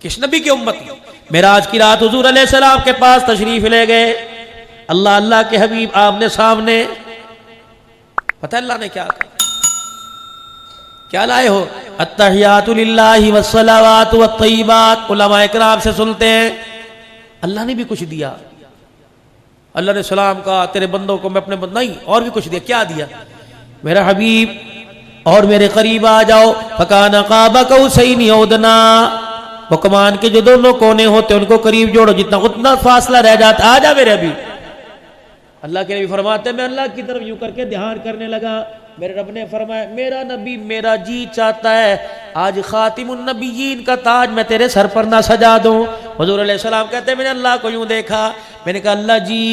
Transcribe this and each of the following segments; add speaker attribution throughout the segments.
Speaker 1: किस नबी की उम्मती? मेराज की रात हुजूर अलैहिस्सलाम के पास तशरीफ ले गए। अल्लाह अल्लाह के हबीब आमने सामने। पता है अल्लाह ने क्या कहा? क्या लाए हो? अत्तहियातु लिल्लाहि वस्सलावातु वत्तय्यिबात। उलमा इकराम से सुनते हैं अल्लाह ने भी कुछ दिया। अल्लाह ने सलाम कहा तेरे बंदों को मैं अपने नहीं और भी कुछ दिया। क्या दिया? मेरा हबीब और मेरे करीब आ जाओ। फकाना काबा कौसैनी औ अदना। वो कमान के जो दोनों कोने होते उनको करीब जोड़ो, जितना उतना फासला रह जाता। आ जा मेरे अभी। अल्लाह के नबी फरमाते मैं अल्लाह की तरफ यूं करके ध्यान करने लगा। मेरे रब ने फरमाया मेरा नबी मेरा जी चाहता है आज खातिमुन नबिय्यीन का ताज मैं तेरे सर पर ना सजा दूं। हुजूर अलैहि सलाम कहते मैंने अल्लाह को यूं देखा, मैंने कहा अल्लाह जी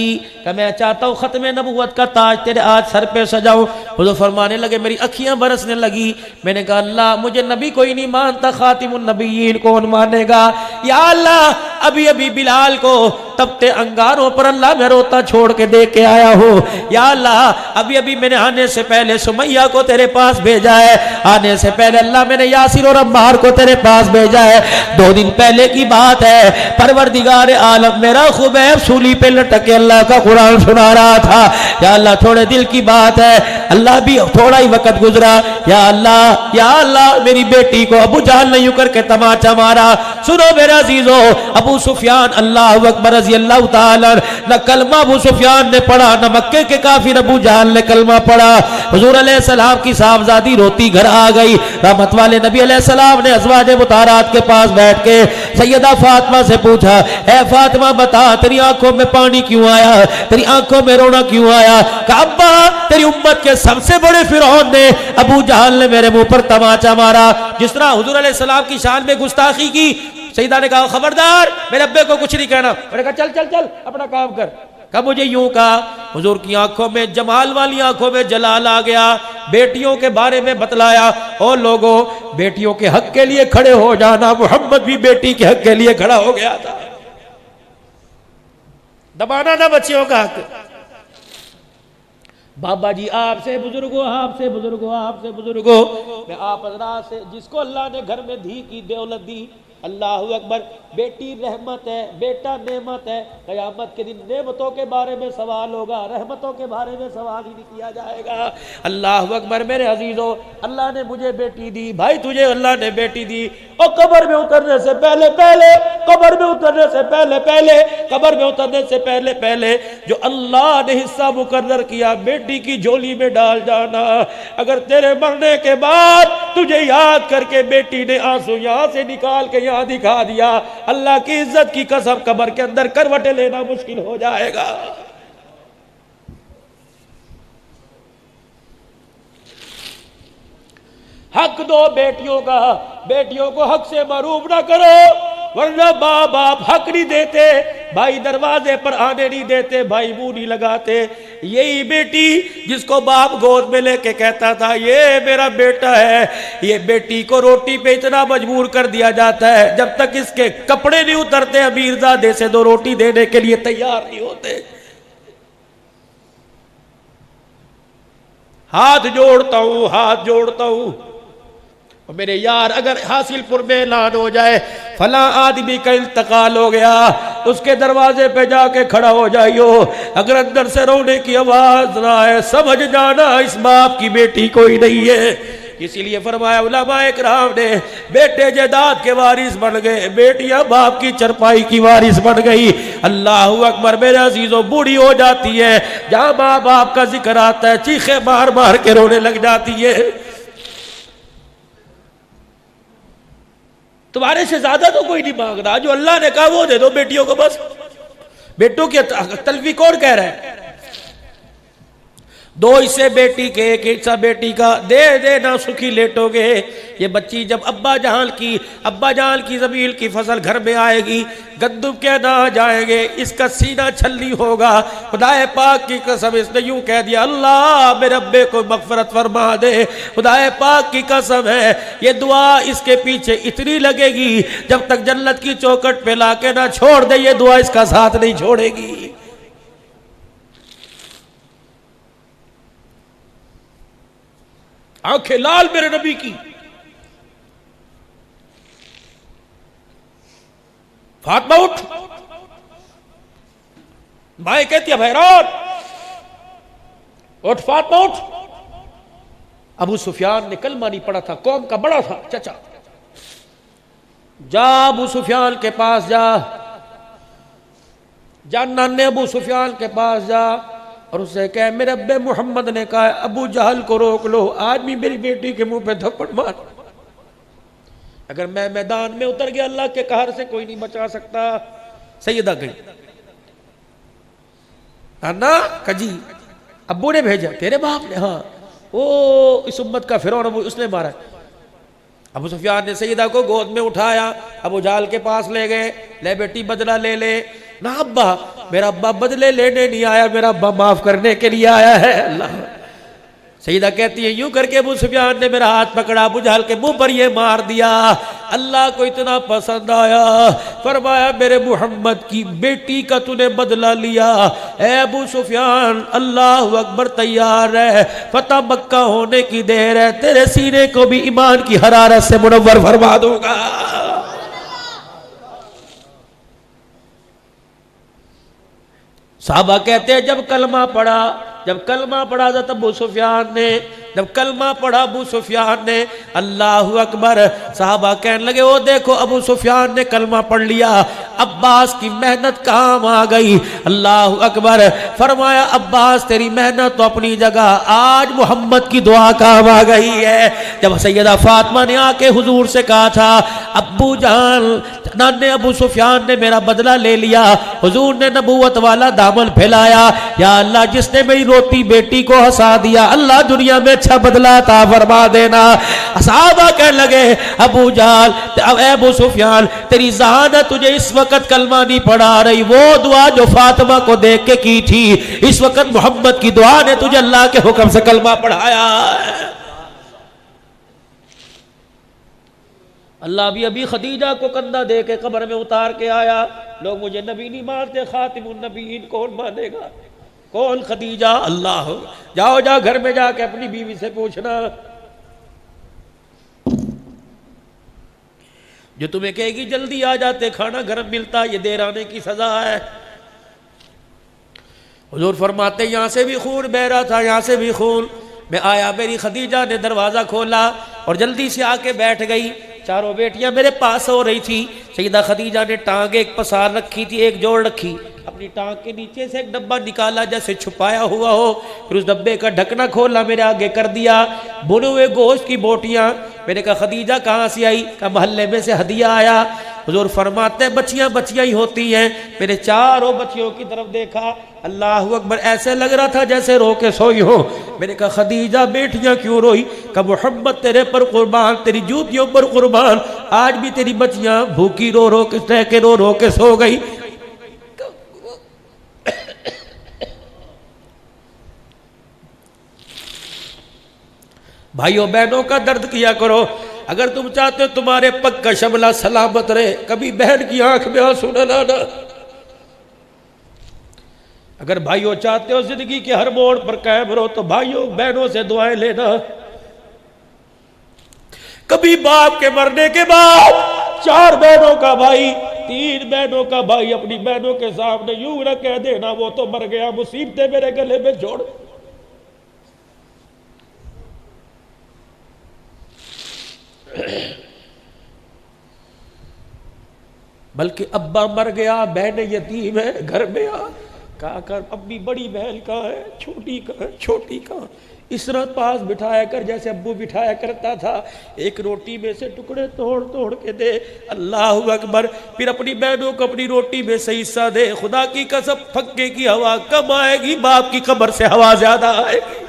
Speaker 1: का मैं चाहता हूँ खत्म नबुव्वत का ताज तेरे आज सर पे सजाऊं। हुजूर फरमाने लगे मेरी अखियां बरसने लगी। मैंने कहा अल्लाह मुझे नबी कोई नहीं मानता, खातिमुन नबिय्यीन कौन मानेगा? या अल्लाह अभी अभी बिलाल को तपते अंगारों पर अल्लाह मैं रोता छोड़ के दे के आया हूँ। या अल्लाह अभी अभी मैंने आने से पहले सुमैया को तेरे पास भेजा है। आने से पहले अल्लाह मैंने यासिर और अम्मार को तेरे पास भेजा है। 2 दिन पहले की बात है, परवरदिगार आलम मेरा खुबैब सूली पे लटक के अल्लाह का कुरान सुना रहा था। या अल्लाह थोड़े दिल की बात है, अल्लाह भी थोड़ा ही वक्त गुजरा। या अल्लाह मेरी बेटी को अबू जहल ने यूं करके तमाचा मारा। सुनो मेरा अजीजो, अबू सुफियान अल्लाह अकबर रज़ी अल्लाह ताला न कलमा अबू सुफियान ने पढ़ा न मक्के के काफिर अबू जहल ने कलमा पढ़ा। हुजूर अलैहिस्सलाम की साहबजादी रोती घर आ गई। रहमत वाले नबी अलैहिस्सलाम ने अज़वाजे मुताहरात के पास बैठ के सैयदा फातिमा से पूछा, ए फातिमा बता तेरी आंखों में पानी क्यों आया, तेरी आंखों में रोना क्यों आया? कहा अब्बा तेरी उम्मत के सबसे बड़े फिरौन ने अबू जहल ने मेरे मुंह पर तमाचा मारा। जिस तरह हुजूर अलैहिस्सलाम की शान में गुस्ताखी की, सईदा ने कहा खबरदार मेरे अब्बे को कुछ नहीं कहना। मैंने कहा चल चल चल अपना काम कर। कहा मुझे यूं कहा। हुजूर की आंखों में जमाल वाली आंखों में जलाल आ गया। बेटियों के बारे में बतलाया, और लोगों बेटियों के हक के लिए खड़े हो जाना। मोहम्मद भी बेटी के हक के लिए खड़ा हो गया था। दबाना था बच्चियों का हक। बाबा जी आपसे बुजुर्गो आपसे बुजुर्गो आपसे बुजुर्गो, मैं आप हज़रात से जिसको अल्लाह ने घर में धी की दौलत दी, अल्लाह अकबर, बेटी रहमत है, बेटा नेमत है। क़यामत के दिन नेमतों के बारे में सवाल होगा, रहमतों के बारे में सवाल ही नहीं किया जाएगा। अल्लाह अकबर मेरे अजीजों, अल्लाह ने मुझे बेटी दी, भाई तुझे अल्लाह ने बेटी दी। और कब्र में उतरने से पहले पहले, कब्र में उतरने से पहले पहले, कब्र में उतरने से पहले पहले जो अल्लाह ने हिस्सा मुकर्रर किया बेटी की झोली में डाल जाना। अगर तेरे मरने के बाद तुझे याद करके बेटी ने आंसू यहां से निकाल के यहां दिखा दिया, अल्लाह की इज्जत की कसम कब्र के अंदर करवटें लेना मुश्किल हो जाएगा। हक दो बेटियों का, बेटियों को हक से महरूम ना करो, वरना माँ बाप हक नहीं देते, भाई दरवाजे पर आने नहीं देते, भाई मुंह नहीं लगाते। यही बेटी जिसको बाप गोद में लेके कहता था ये मेरा बेटा है, ये बेटी को रोटी पे इतना मजबूर कर दिया जाता है जब तक इसके कपड़े नहीं उतरते अमीरजादे से 2 रोटी देने के लिए तैयार नहीं होते। हाथ जोड़ता हूं, हाथ जोड़ता हूं और मेरे यार, अगर हासिलपुर में ऐलान हो जाए फला आदमी का इंतकाल हो गया, उसके दरवाजे पे जाके खड़ा हो जाइयो। अगर अंदर से रोने की आवाज ना आए, समझ जाना इस बाप की बेटी कोई नहीं है। इसीलिए फरमाया उलमाए किराम ने, बेटे जायदाद के वारिस बन गए, बेटियां बाप की चरपाई की वारिस बन गई। अल्लाह अकबर मेरे अजीजों, बूढ़ी हो जाती है, जहां माँ बाप का जिक्र आता है चीखे मार मार के रोने लग जाती है। तुम्हारे से ज्यादा तो कोई नहीं मांग रहा, जो अल्लाह ने कहा वो दे दो बेटियों को बस। बेटों की तलफी कौन कह रहा है? 2 हिस्से बेटी के, 1 हिस्सा बेटी का, दे देना सुखी लेटोगे। ये बच्ची जब अब्बा जान की ज़मीन की फसल घर में आएगी, गंदुम के ना जाएंगे, इसका सीना छल्ली होगा। खुदाए पाक की कसम, इसने यूं कह दिया अल्लाह मेरे अब्बे को मग़फ़िरत फरमा दे। खुदाए पाक की कसम है, ये दुआ इसके पीछे इतनी लगेगी जब तक जन्नत की चौखट पे लाके ना छोड़ दे, ये दुआ इसका साथ नहीं छोड़ेगी। आंखें लाल मेरे नबी की। फातिमा उठ। माए कहती है बहरान उठ, फातिमा उठ। अबू सुफियान ने कलमा नहीं पढ़ा था, कौम का बड़ा था चचा। जा अबू सुफियान के पास जा, नाने अबू सुफियान के पास जा और उससे कह मेरे अब्बे मोहम्मद ने कहा अबू जहल को रोक लो, आज भी मेरी बेटी के मुंह पे थप्पड़ मार। अगर मैं मैदान में उतर गया अल्लाह के कहर से कोई नहीं बचा सकता। सैयदा गई, अन्ना कजी अब्बू ने भेजा, तेरे बाप ने? हाँ, ओ इस उम्मत का फिरौन अबू, उसने मारा। अबू सुफियान ने सैयदा को गोद में उठाया, अबू जाल के पास ले गए, ले बेटी बदला ले ले। ना अब्बा, मेरा अब्बा बदले लेने नहीं आया, मेरा अब्बा माफ करने के लिए आया है। अल्लाह। सईदा कहती है यूं करके अबू सुफियान ने मेरा हाथ पकड़ा, अबू जहल के मुंह पर ये मार दिया। अल्लाह को इतना पसंद आया, फरमाया मेरे मोहम्मद की बेटी का तूने बदला लिया। ए अबू सुफियान अल्लाह अकबर, तैयार है, फतह मक्का होने की देर है, तेरे सीने को भी ईमान की हरारत से मुनव्वर फरमा दूंगा। साहबा कहते हैं जब कलमा पढ़ा, जब अबू सुफियान ने, जब कलमा पढ़ा अबू सुफियान ने, अल्लाह अकबर, साहबा कहने लगे ओ देखो अबू सुफियान ने कलमा पढ़ लिया, अब्बास की मेहनत काम आ गई। अल्लाह अकबर, फरमाया अब्बास तेरी मेहनत तो अपनी जगह, आज मोहम्मद की दुआ काम आ गई है। जब सैयदा फातिमा ने आके हुजूर से कहा था अब्बू जान, नाने अबू सुफियान ने मेरा बदला ले लिया, हुजूर ने नबूवत वाला दामन फैलाया, या अल्लाह जिसने मेरी रोती बेटी को हंसा दिया, अल्लाह दुनिया में अच्छा बदला ता फरमा देना। सहाबा कहने लगे अबू जाल, अब अबू सुफियान तेरी जान तुझे इस वक्त कलमा नहीं पढ़ा रही, वो दुआ जो फातिमा को देख के की थी, इस वक्त मोहम्मद की दुआ ने तुझे अल्लाह के हुक्म से कलमा पढ़ाया। अल्लाह भी अभी खदीजा को कंधा दे के कब्र में उतार के आया। लोग मुझे नबी नहीं मानते, खातिमुन नबीयीन कौन मानेगा? कौन? खदीजा। अल्लाह, जाओ जाओ घर में जाके अपनी बीवी से पूछना, जो तुम्हें कहेगी जल्दी आ जाते खाना गर्म मिलता, ये देर आने की सजा है। हुजूर फरमाते यहां से भी खून बह रहा था, यहां से भी खून। मैं आया, मेरी खदीजा ने दरवाजा खोला और जल्दी से आके बैठ गई। चारों बेटियां मेरे पास हो रही थी। सईदा खदीजा ने टांग एक पसार रखी थी, एक जोड़ रखी, अपनी टांग के नीचे से एक डब्बा निकाला जैसे छुपाया हुआ हो, फिर उस डब्बे का ढकना खोला, मेरे आगे कर दिया, भुने हुए गोश्त की बोटियां। मैंने कहा खदीजा कहाँ से आई? कहा मोहल्ले में से हदिया आया। हुजूर फरमाते बच्चियां बच्चियां ही होती हैं। मैंने चारों बच्चियों की तरफ देखा, अल्लाह अकबर, ऐसे लग रहा था जैसे रो के सोई हो। मैंने कहा खदीजा बेटियां क्यों रोई? कहा मोहम्मद तेरे पर कुर्बान, तेरी जूतियों पर कुर्बान, आज भी तेरी बच्चियां भूखी रो रो के सो गई। भाइयों बहनों का दर्द किया करो। अगर तुम चाहते हो तुम्हारे पग का शमला सलामत रहे, कभी बहन की आंख में आंसू न लाना। अगर भाइयों चाहते हो जिंदगी के हर मोड़ पर कायम रहो, तो भाइयों बहनों से दुआएं लेना। कभी बाप के मरने के बाद 4 बहनों का भाई, 3 बहनों का भाई अपनी बहनों के सामने यूं न कह देना वो तो मर गया, मुसीबतें मेरे गले में जोड़। बल्कि अब्बा मर गया, बहन यतीम है, घर में आ, कहा कर अम्मी बड़ी बहन कहाँ है, छोटी कहाँ है, छोटी कहाँ? इस तरह पास बिठाया कर जैसे अब्बू बिठाया करता था। एक रोटी में से टुकड़े तोड़ तोड़ के दे। अल्लाह अकबर। फिर अपनी बहनों को अपनी रोटी में से हिस्सा दे। खुदा की कसम फक्के की हवा कम आएगी, बाप की कब्र से हवा ज्यादा आएगी।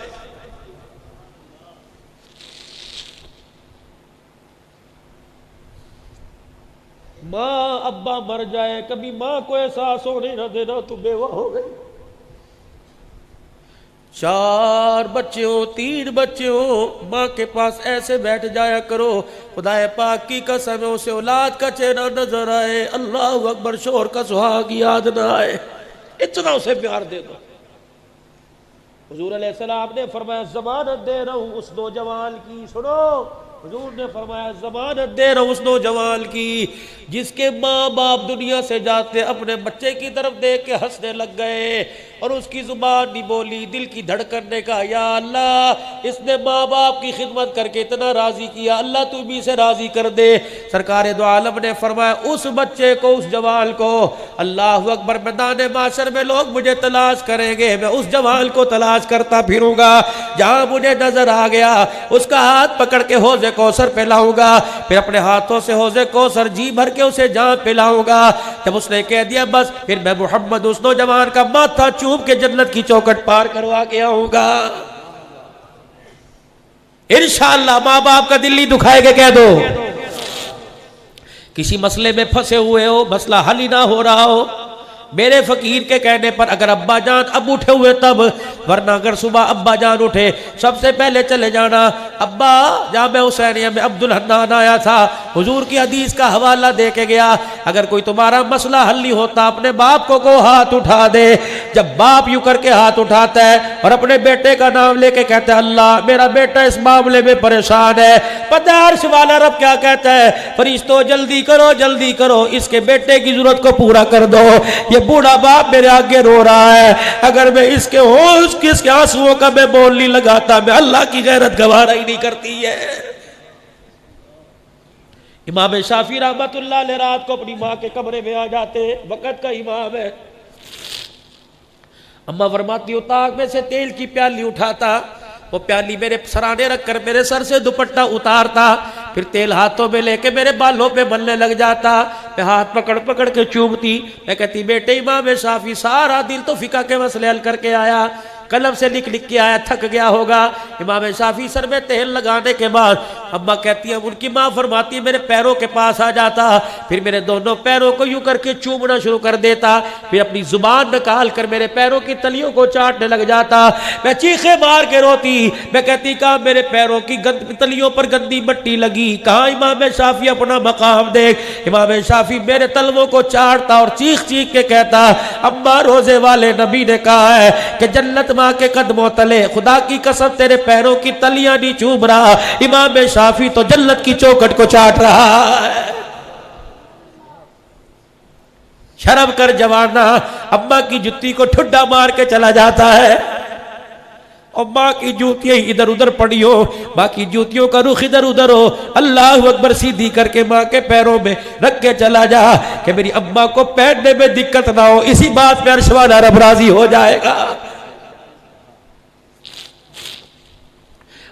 Speaker 1: माँ अब्बा मर जाए, कभी माँ को एहसास होने न देना तू बेवा हो गई। 4 बच्चे हो, 3 बच्चे हो, माँ के पास ऐसे बैठ जाया करो, खुदाए पाक की कसम है उसे औलाद का चेहरा नजर आए, अल्लाह अकबर, शोर का सुहाग याद ना आए, इतना उसे प्यार दे दो। हुजूर अलैहिस्सलाम ने फरमाया जमानत दे रहा हूं उस नौजवान की, सुनो हुजूर ने फरमाया जमानत दे रहा हूं उस नौजवान की जिसके माँ बाप दुनिया से जाते अपने बच्चे की तरफ देख के हंसने लग गए और उसकी जुबान नहीं बोली, दिल की धड़कन ने कहा या अल्लाह इसने माँ बाप की खिदमत करके इतना राजी किया, अल्लाह तू भी इसे राजी कर दे। सरकार दो आलम ने फरमाया उस बच्चे को, उस जवान को, अल्लाह अकबर, मैदान माशर में लोग मुझे तलाश करेंगे, मैं उस जवान को तलाश करता फिरूंगा, जहां मुझे नजर आ गया उसका हाथ पकड़ के हौज़े कौसर पे लाऊंगा, फिर अपने हाथों से हौज़े कौसर जी भर के उसे जान पिलाऊंगा। जब उसने कह दिया बस, फिर मैं मोहम्मद उस नौजवान का माथा चूम के जन्नत की चौखट पार करवा के आऊंगा। इंशाअल्लाह माँ बाप का दिल नहीं दुखाएगा। कह दो किसी मसले में फंसे हुए हो, मसला हल ही ना हो रहा हो, मेरे फकीर के कहने पर अगर अब्बा जान अब उठे हुए तब, वरना अगर सुबह अब्बा जान उठे सबसे पहले चले जाना अब्बा जामे हुसैनिया में अब्दुल हन्नान आया था, हुजूर की हदीस का हवाला दे के गया, अगर कोई तुम्हारा मसला हल नहीं होता अपने बाप को हाथ उठा दे। जब बाप यूं करके हाथ उठाता है और अपने बेटे का नाम लेके कहता है अल्लाह मेरा बेटा इस मामले में परेशान है, पता है अर्श वाला रब क्या कहता है, फरिश्तों जल्दी करो इसके बेटे की जरूरत को पूरा कर दो, ये बूढ़ा बाप मेरे आगे रो रहा है, अगर मैं इसके आंसुओं का मैं बोल नहीं लगाता, मैं अल्लाह की गैरत गवारा ही नहीं करती है। इमाम शाफी रहमतुल्लाह अलैह रात को अपनी माँ के कमरे में आ जाते, वक़्त का इमाम है, अम्मा फरमाती हो ताक में से तेल की प्याली उठाता, वो प्याली मेरे सराने रखकर मेरे सर से दुपट्टा उतारता, फिर तेल हाथों में लेके मेरे बालों पे मलने लग जाता, मैं हाथ पकड़ पकड़ के चूमती, मैं कहती बेटे इमाम शाफी सारा दिन तो फिका के मसले हल करके आया, कलम से लिख लिख के आया, थक गया होगा। इमाम शाफी सर में तेल लगाने के बाद अम्मा कहती है, उनकी माँ फरमाती मेरे पैरों के पास आ जाता, फिर मेरे दोनों पैरों को यूं करके चूमना शुरू कर देता, फिर अपनी जुबान निकाल कर मेरे पैरों की तलियों को चाटने लग जाता, मैं चीखे मार के रोती, मैं कहती कहाँ मेरे पैरों की तलियों पर गंदी मट्टी लगी, कहाँ इमाम शाफी अपना मकाम देख। इमाम शाफी मेरे तलवों को चाटता और चीख चीख के कहता अम्मा रोजे वाले नबी ने कहा है कि जन्नत माँ के कदमों तले, खुदा की कसम तेरे पैरों की तलियां नहीं चूम रहा, इमाम शाफी तो जन्नत की चौखट को चाट रहा है। शर्म कर जवाना, अम्मा की जुत्ती को ठुड्डा मार के चला जाता है और माँ की जूतियां इधर उधर पड़ी हो, माँ की जूतियों का रुख इधर उधर हो, अल्लाह अकबर सीधी करके माँ के पैरों में रख के चला जा कि मेरी अम्मा को पहनने में दिक्कत ना हो, इसी बात पे अर्श वाला रब राजी हो जाएगा।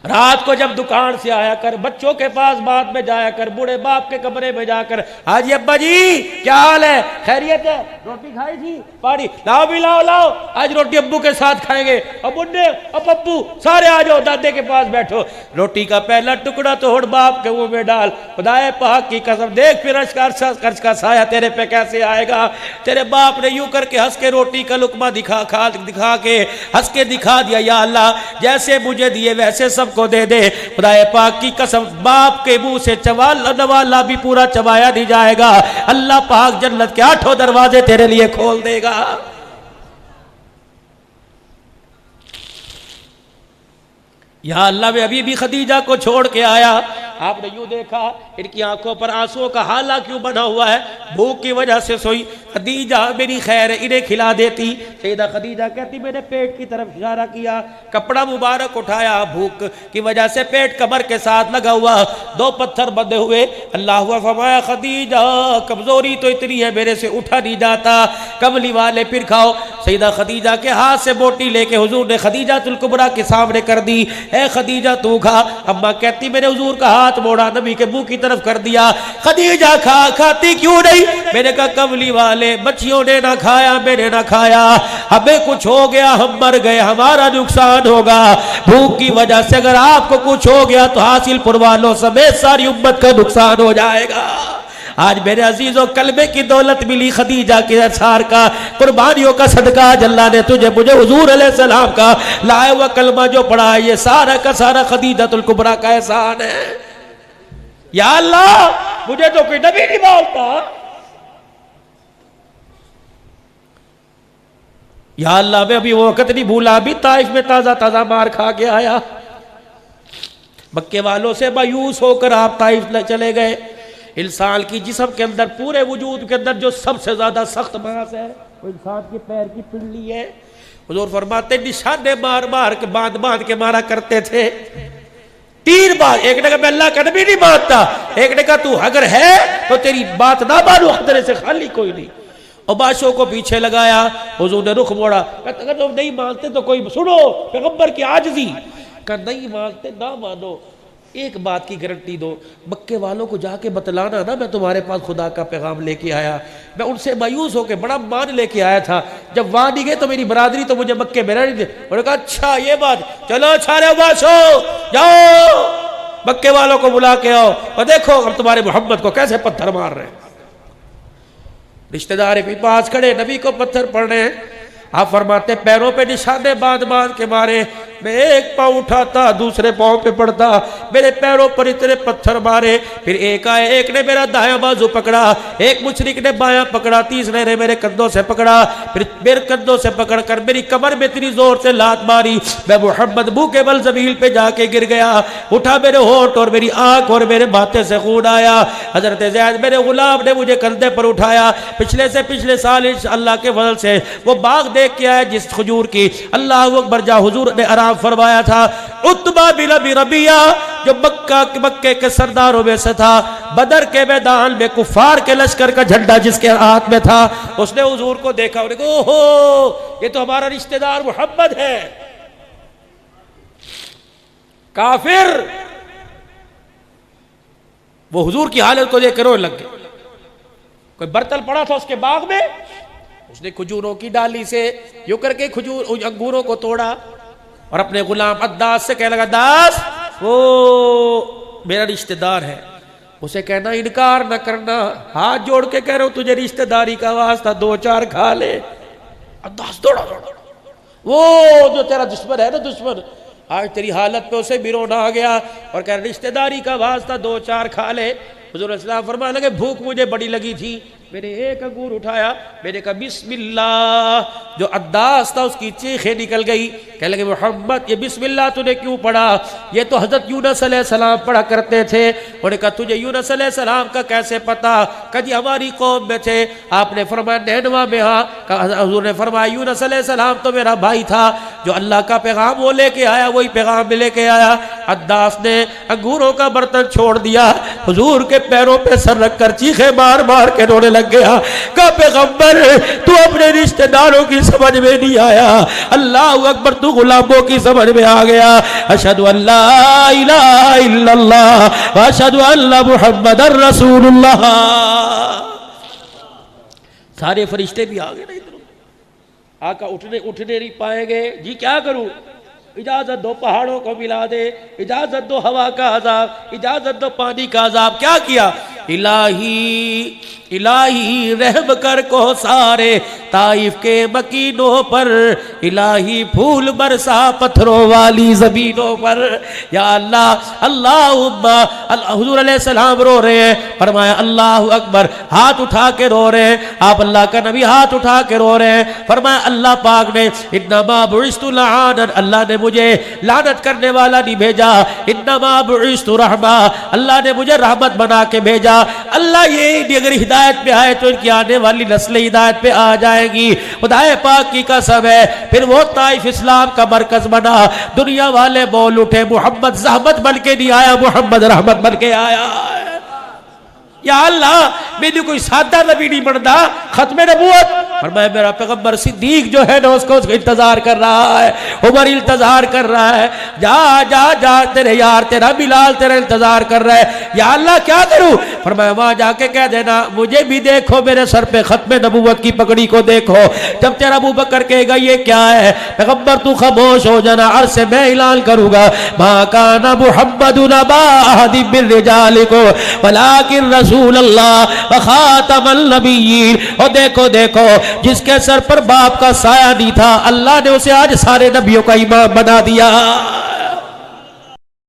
Speaker 1: रात को जब दुकान से आया कर, बच्चों के पास बाद में जाया कर, बूढ़े बाप के कमरे में जाकर हाजी अब्बा जी क्या हाल है, खैरियत है, रोटी खाई थी, पानी लाओ भी लाओ, आज रोटी अब्बू के साथ खाएंगे, अब बुड्ढे अब पप्पू सारे आ जाओ, दादे के पास बैठो, रोटी का पहला टुकड़ा तोड़ बाप के मुंह में डाल, खुदाए पाक की कसम देख फिर कर्ज का साया तेरे पे कैसे आएगा। तेरे बाप ने यूं करके हंस के रोटी का लुकमा दिखा के हंस के दिखा दिया, या अल्लाह जैसे मुझे दिए वैसे सब को दे दे। खुदाए पाक की कसम बाप के मुंह से नवाला भी पूरा चबाया नहीं जाएगा, अल्लाह पाक जन्नत के 8 दरवाजे तेरे लिए खोल देगा। या अल्लाह मैं अभी भी खदीजा को छोड़ के आया, आपने यूं देखा इनकी आंखों पर आंसुओं का हाला क्यों बना हुआ है, भूख की वजह से सोई। खदीजा मेरी खैर इन्हें खिला देती, सैयदा खदीजा कहती मैंने पेट की तरफ इशारा किया, कपड़ा मुबारक उठाया, भूख की वजह से पेट कमर के साथ लगा हुआ, 2 पत्थर बंधे हुए, अल्लाह फरमाया खदीजा कमजोरी तो इतनी है मेरे से उठा नहीं जाता, कमली वाले फिर खाओ। सैयदा खदीजा के हाथ से बोटी लेके हुजूर ने खदीजातुल कुबरा के सामने कर दी, ए खदीजा तू खा। अम्मा कहती मेरे हुजूर का हाथ मोड़ा, नबी के मुंह की तरफ कर दिया, खदीजा खाती क्यों नहीं? मैंने कहा कमली वाले बच्चियों ने ना खाया, मैंने ना खाया, हमें कुछ हो गया हम मर गए, हमारा नुकसान होगा, भूख की वजह से अगर आपको कुछ हो गया तो हासिलपुर वालों समेत सारी उम्मत का नुकसान हो जाएगा। आज मेरे अजीजों कलमे की दौलत मिली, खदीजा के असार का, कुर्बानियों का सदका, अल्लाह ने तुझे मुझे हुजूर अलैहिस्सलाम का लाया हुआ कलमा जो पढ़ा है, ये सारा का सारा खदीजातुल कुबरा का एहसान है। या अल्लाह मुझे तो कोई नबी नहीं बोलता, या अल्लाह मैं अभी वो वक्त नहीं भूला, अभी ताइफ में ताजा ताजा मार खा के आया, मक्के वालों से मायूस होकर आप ताइफ चले गए। इंसान की जिस्म के अंदर, पूरे वजूद के अंदर जो सबसे ज्यादा सख्त मांस है वो इंसान के पैर की पिंडली है। हुजूर फरमाते निशाने मार मार के बांध बांध के मारा करते थे। 3 बार, एक ने कहा मैं अल्लाह का नबी नहीं मानता, एक ने कहा तू अगर है तो तेरी बात ना मानो, खतरे से खाली कोई नहीं। और बादशाह को पीछे लगाया, हुजूर ने रुख मोड़ा, कहते अगर तुम नहीं मानते तो कोई सुनो पैगंबर की आजिज़ी, कहा नहीं मानते ना मानो, एक बात की गारंटी दो, मक्के वालों को जाके बतलाना ना मैं तुम्हारे पास खुदा का पैगाम लेके आया। मैं उनसे मायूस होकर बड़ा मान लेके आया था, जब वहां नहीं गए तो मेरी बरादरी तो मुझे मक्के में रहने दे। उन्होंने कहा अच्छा ये बात, चलो सारे बासो जाओ मक्के वालों को बुला के आओ और देखो हम तुम्हारे मोहम्मद को कैसे पत्थर मार रहे हैं। रिश्तेदार भी पास खड़े, नबी को पत्थर पड़ रहे हैं। आप फरमाते पैरों पे निशाने बांध बांध के मारे, मैं एक पाँव उठाता दूसरे पाँव पे पड़ता, मेरे पैरों पर इतने पत्थर मारे। फिर एक आए, एक ने मेरा दायां बाजू पकड़ा, एक मुशरिक ने बायां पकड़ा, तीसरे ने मेरे कंधों से पकड़ा, फिर मेरे कंधों से पकड़कर मेरी कमर में इतनी जोर से लात मारी, मैं मोहम्मद मुंह के बल जमीन पे जाके गिर गया। उठा मेरे होठ और मेरी आंख और मेरे माथे से खून आया। हजरत ज़ैद मेरे गुलाम ने मुझे कंधे पर उठाया। पिछले से पिछले साल अल्लाह के फजल से वो बाग देख के आया जिस खजूर की अल्लाह अकबर जा हुजूर ने आराम फरमाया था। उतबा बिन अबी रबिया जो मक्के के सरदारों में से था, बदर के मैदान में कुफार के लश्कर का झंडा जिसके हाथ में था, उसने हुजूर को देखा, उन्हें कहा ओहो ये तो हमारा रिश्तेदार मोहम्मद है। काफिर वो हुजूर की हालत को देख कर रोने लग गए। कोई बर्तन पड़ा था उसके बाग में, उसने खजूरों की डाली से यूं करके खजूर अंगूरों को तोड़ा और अपने गुलाम अद्दास से कहने लगा, दास वो मेरा रिश्तेदार है, उसे कहना इनकार न करना, हाथ जोड़ के कह रहा हूं तुझे रिश्तेदारी का वास्ता 2-4 खा ले। अद्दास दौड़ा वो जो तेरा दुश्मन है ना, दुश्मन आज तेरी हालत पे उसे बिरोना आ गया और कह रहा रिश्तेदारी का वास्ता 2-4 खा ले। हुजूर इस्लाम फरमाने लगे भूख मुझे बड़ी लगी थी, मैंने एक अंगूर उठाया, मैंने कहा बिस्मिल्लाह। जो अद्दास था उसकी चीखें निकल गई, कहने लगे मोहम्मद ये बिस्मिल्लाह तूने क्यों पढ़ा, ये तो हजरत यूनुस अलैहिस्सलाम पढ़ा करते थे। उन्होंने कहा तुझे यूनुस अलैहिस्सलाम का कैसे पता, कभी हमारी कौम में थे। आपने फरमाया नैनवा में, हाँ। हुजूर ने फरमाया यूनुस अलैहिस्सलाम तो मेरा भाई था, जो अल्लाह का पैगाम वो लेके आया वही पैगाम में लेके आया। अद्दास ने अंगूरों का बर्तन छोड़ दिया, हुजूर के पैरों पे सर रखकर चीखे मार मार के रोने लग गया। कहा पैगंबर तू अपने रिश्तेदारों की समझ में नहीं आया, अल्लाह अकबर तू गुलामों की समझ में आ गया। अशहदु अल्ला इलाहा इल्लल्लाह व अशहदु अन्न मुहम्मदर रसूलुल्लाह। सारे फरिश्ते भी आ गए ना इधर, आका उठने नहीं पाएंगे। जी क्या करूं, इजाजत दो पहाड़ों को मिला दे, इजाजत दो हवा का अजाब, इजाजत दो पानी का अजाब। क्या किया, इलाही इलाही रहम कर को सारे ताइफ के मकीनों पर, इलाही फूल बरसा पत्थरों वाली जमीनों पर। या अल्लाह अल्लाहुम्मा, हुजूर अलैहिस्सलाम रो रहे हैं, फरमाया अल्लाहु अकबर, हाथ उठा के रो रहे हैं। आप अल्लाह का नबी हाथ उठा के रो रहे हैं। फरमाया अल्लाह पाक ने इन्नमा बुइस्तु लआनन, अल्लाह ने मुझे लानत करने वाला नहीं भेजा, इन्नमा बुइस्तु रहमा, अल्लाह ने मुझे रहमत बना के भेजा। अल्लाह ये अगर हिदायत पे आए तो इनकी आने वाली नस्लें हिदायत पे आ जाएगी। खुदाए पाक की कसम है। फिर वो ताइफ इस्लाम का मरकज बना, दुनिया वाले बोल उठे मोहम्मद ज़हमत बन के नहीं आया, मोहम्मद रहमत बन के आया। या अल्लाह मेरी कोई सादा नबी नहीं बनता, खत्मे नबूवत और मैं मेरा पैगंबर सिद्दीक जो है ना उसको इंतजार कर रहा है, उमर इंतजार कर रहा है। जा जा जा तेरे यार तेरा बिलाल तेरा इंतजार कर रहा है। या अल्लाह क्या करूं, पर मैं वहां जाके कह देना मुझे भी देखो, मेरे सर पे खत्मे नबूवत की पगड़ी को देखो। जब तेरा अबू बकर कहेगा ये क्या है, पैगंबर तू खामोश हो जाना, अर्श से मैं ऐलान करूंगा मा काना मुहम्मदुन अबा अहदिम मिन रिजालिकुम वलाकिन रसूल अल्लाह व खातमुन नबिय्यीन। और देखो देखो जिसके सर पर बाप का साया नहीं था, अल्लाह ने उसे आज सारे नबियों का इमाम बना दिया।